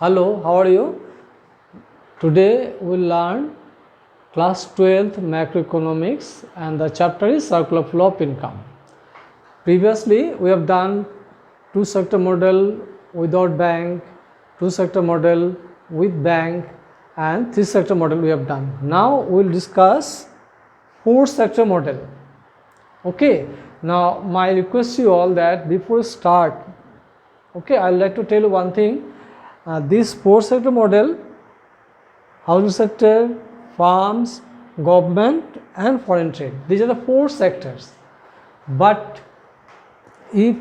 Hello, how are you? Today we will learn class 12th macroeconomics and the chapter is circular flow of income. Previously we have done two sector model without bank, two sector model with bank and three sector model we have done. Now we will discuss four sector model. Okay, now my request to you all that before we start, okay, I would like to tell you one thing. This four sector model, housing sector, farms, government and foreign trade, these are the four sectors. But if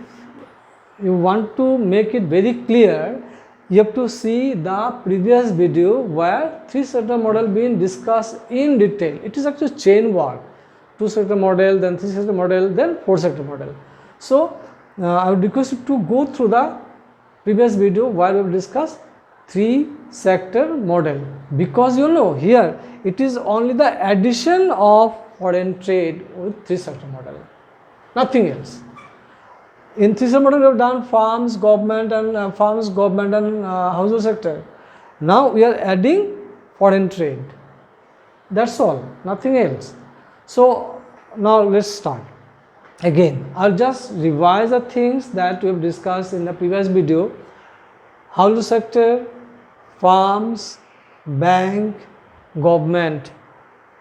you want to make it very clear, you have to see the previous video where three sector model being discussed in detail. It is actually chain work, two sector model, then three sector model, then four sector model. So I would request you to go through the previous video where we have discussed three sector model, because you know here it is only the addition of foreign trade with three sector model, nothing else. In three sector model we have done farms, government and housing sector. Now we are adding foreign trade, that's all, nothing else. So now let's start. Again, I'll just revise the things that we have discussed in the previous video. Housing sector, farms, bank, government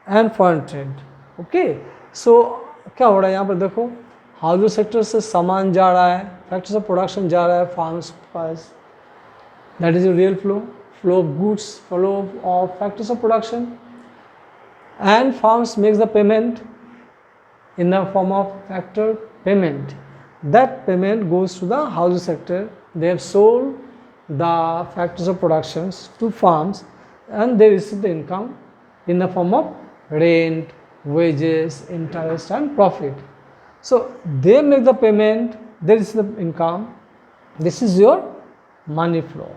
and foreign trade. Okay, so क्या हो रहा है यहाँ पर देखो, housing sector से सामान जा रहा है, फैक्टर्स ऑफ प्रोडक्शन जा रहा है farms pass, that is real flow of goods, flow of factors of production, and farms makes the payment in the form of factor payment. That payment goes to the housing sector. They have sold the factors of productions to farms and they receive the income in the form of rent, wages, interest and profit. So they make the payment, they receive the income. This is your money flow.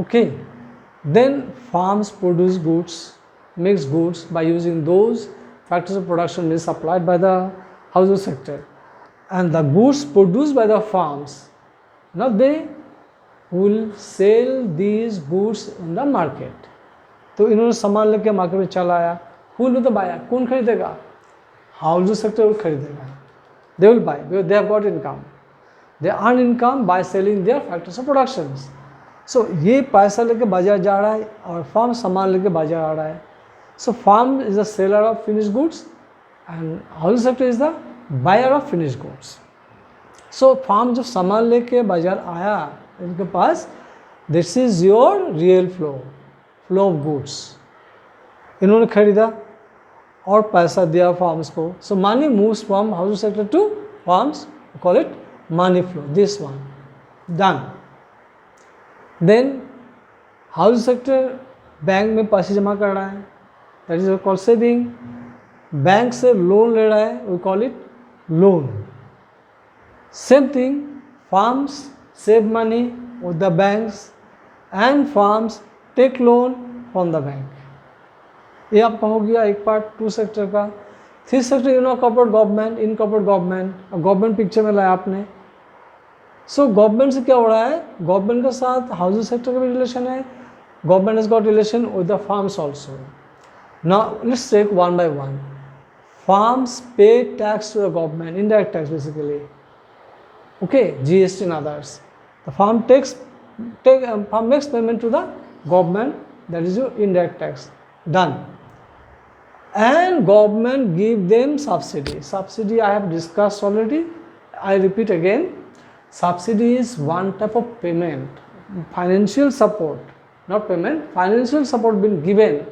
Okay. Then farms produce goods, makes goods by using those factors of production is supplied by the housing sector, and the goods produced by the farms, now they will sell these goods in the market. तो इन्होंने सामान लेके market में चला आया, who will buy? कौन खरीदेगा? Housing sector खरीदेगा. They will buy because they have got income. They earn income by selling their factors of productions. So ये पैसा लेके बाजार जा रहा है और फार्म सामान लेके बाजार आ रहा है. So farm is the seller of finished goods and housing sector is the buyer of finished goods. So farm जब सामान लेके बाजार आया इनके पास, this is your real flow of goods. इन्होंने खरीदा और पैसा दिया farms को. So money moves from housing sector to farms. We call it money flow. This one done. Then housing sector bank में पैसे जमा कर रहा है, that is called saving. Bank से लोन ले रहा है, we call it loan. Same thing, farms save money with the banks and farms take loan from the bank. ये आपका हो गया एक पार्ट टू सेक्टर का. Three sector you know corporate government, in corporate government picture में लाया आपने. So government से क्या हो रहा है, गवर्नमेंट के साथ हाउसिंग सेक्टर का भी रिलेशन है, government has got relation with the farms also. Now let's take one by one. Farms pay tax to the government, indirect tax basically. Okay, GST and others. The farm farm makes payment to the government, that is your indirect tax. Done. And government give them subsidy. Subsidy I have discussed already. I repeat again. Subsidy is one type of payment, financial support, not payment, financial support being given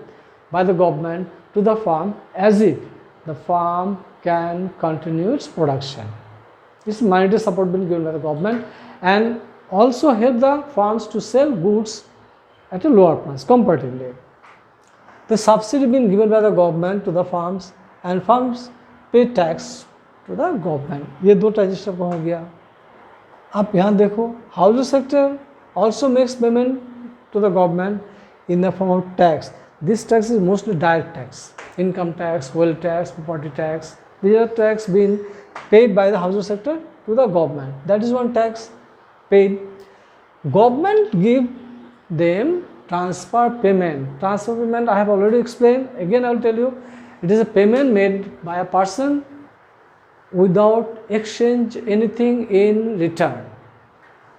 by the government to the farm as if the farm can continue its production. This monetary support being given by the government and also help the farms to sell goods at a lower price comparatively. The subsidy being given by the government to the farms and farms pay tax to the government. ये दो transaction का हो गया. आप यहाँ देखो, housing sector also makes payment to the government in the form of tax. This tax is mostly direct tax, income tax, wealth tax, property tax. These are tax being paid by the housing sector to the government. That is one tax paid. Government give them transfer payment. Transfer payment I have already explained. Again I will tell you, it is a payment made by a person without exchange anything in return.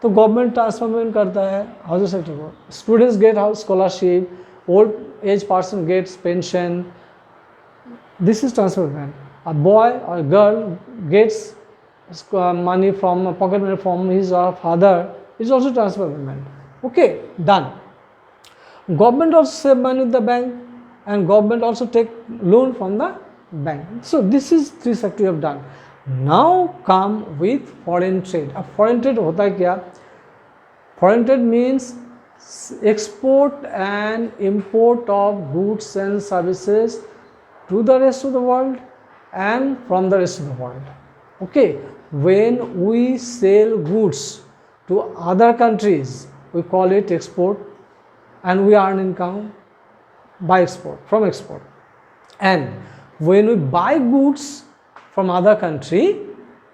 तो government transfer payment करता है housing sector को. Students get house scholarship, old age person gets pension. This is transfer payment. A boy or girl gets money from pocket money from his or her father, is also transfer payment. Okay, done. Government also save money with the bank, and government also take loan from the bank. So this is three sector you have done. Now come with foreign trade. अब foreign trade होता है क्या? Foreign trade means export and import of goods and services to the rest of the world and from the rest of the world. Okay, when we sell goods to other countries, we call it export, and we earn income by export, from export. And when we buy goods from other country,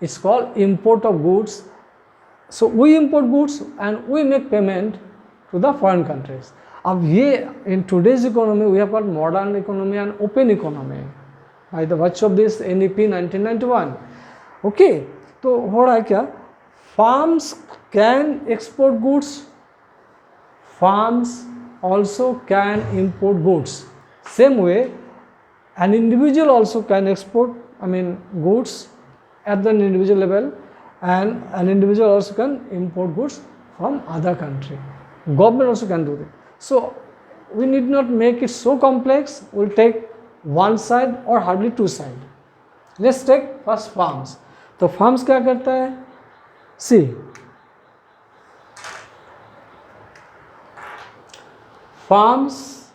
it's called import of goods. So we import goods and we make payment to the foreign countries. अब ये in today's economy we have got modern economy and open economy by the virtue of this NEP 1991. Okay, तो हो रहा है क्या? Farms can export goods, farms also can import goods. Same way, an individual also can export, goods at the individual level, and an individual also can import goods from other country. Government also can do that. So we need not make it so complex. We'll take one side or hardly two sides. Let's take first farms. तो farms क्या करता है? See, farms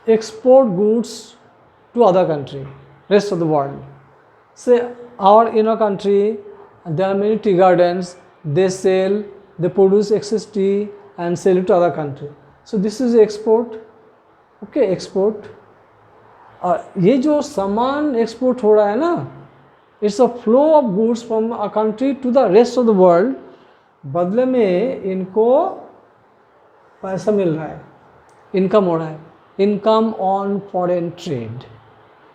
export goods to other country, rest of the world. Say in our country there are many tea gardens. They produce excess tea and sell it to other country. So this is export. Okay, export. ये जो सामान export हो रहा है ना, it's a flow of goods from a country to the rest of the world. बदले में इनको पैसा मिल रहा है, इनकम हो रहा है, income on foreign trade,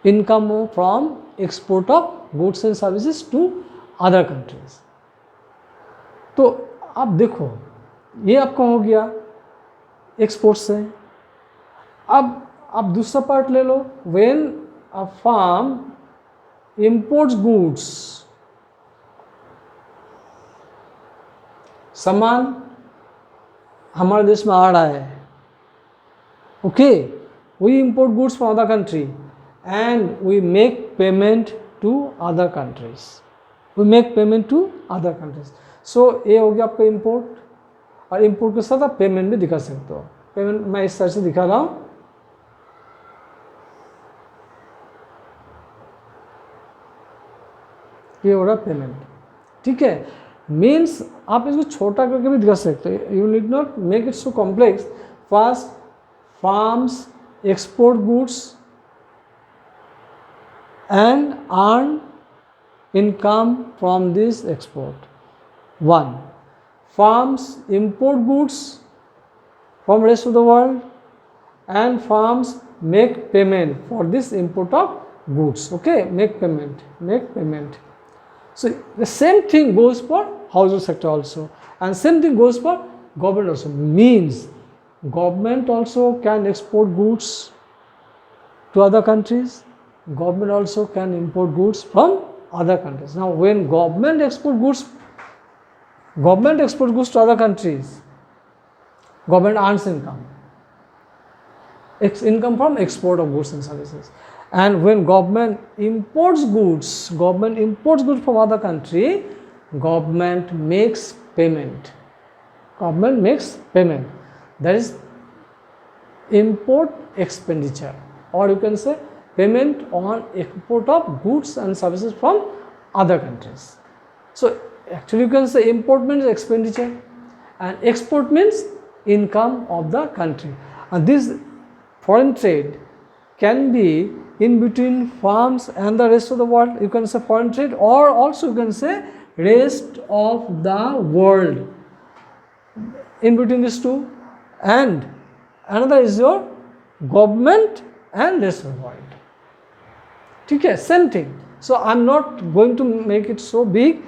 income from export of goods and services to other countries. तो आप देखो, ये आपका हो गया एक्सपोर्ट से. अब आप दूसरा पार्ट ले लो. When a firm imports goods, सामान हमारे देश में आ रहा है. Okay, we import goods from other country and we make payment to other countries. We make payment to other countries. So ये हो गया आपका इंपोर्ट, और इंपोर्ट के साथ आप पेमेंट भी दिखा सकते हो. पेमेंट मैं इस तरह से दिखा रहा हूँ. ये हो रहा पेमेंट. ठीक है, मीन्स आप इसको छोटा करके भी दिखा सकते हो. You need not make it so complex. First, farms export goods and earn income from this export. 1. Farms import goods from rest of the world, and farms make payment for this import of goods. Okay, make payment. So the same thing goes for household sector also, and same thing goes for government also. Means government also can export goods to other countries. Government also can import goods from other countries. Now when government export goods to other countries, government earns income from export of goods and services. And when government imports goods from other country, government makes payment. That is import expenditure, or you can say payment on export of goods and services from other countries. So actually you can say import means expenditure and export means income of the country. And this foreign trade can be in between farms and the rest of the world. You can say foreign trade, or also you can say rest of the world. in between these two, and another is your government and rest of the world. ठीक है, same thing. So I am not going to make it so big.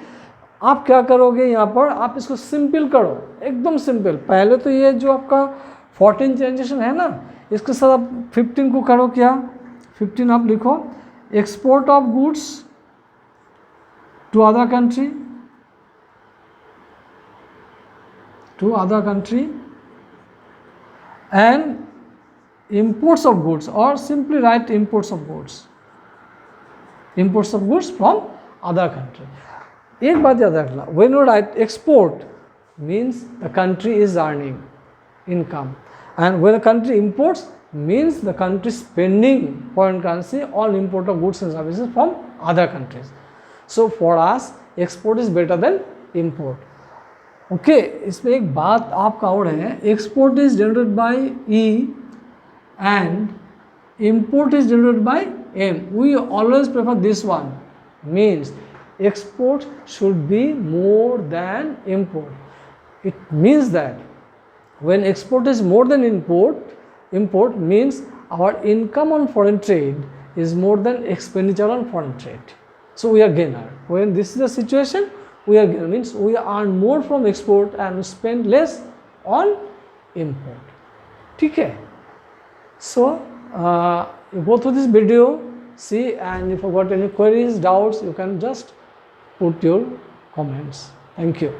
आप क्या करोगे यहाँ पर, आप इसको simple करो, एकदम सिंपल. पहले तो ये जो आपका 14 ट्रांजेक्शन है ना, इसके साथ आप 15 को करो. क्या 15 आप लिखो, export of goods to other country and imports of goods, or simply write imports of goods from other country. एक बात याद रखना, when you write export means the country is earning income, and when the country imports means the country spending foreign currency on import of goods and services from other countries. So for us export is better than import. Okay इसमें एक बात आपका और है, export is generated by E and import is generated by M. We always prefer this one, means export should be more than import. It means that when export is more than import means our income on foreign trade is more than expenditure on foreign trade. So we are gainer. When this is the situation, we are gainer, means we earn more from export and spend less on import. ठीक है. So you go through this video, see, and if you got any queries, doubts, you can just put your comments. Thank you.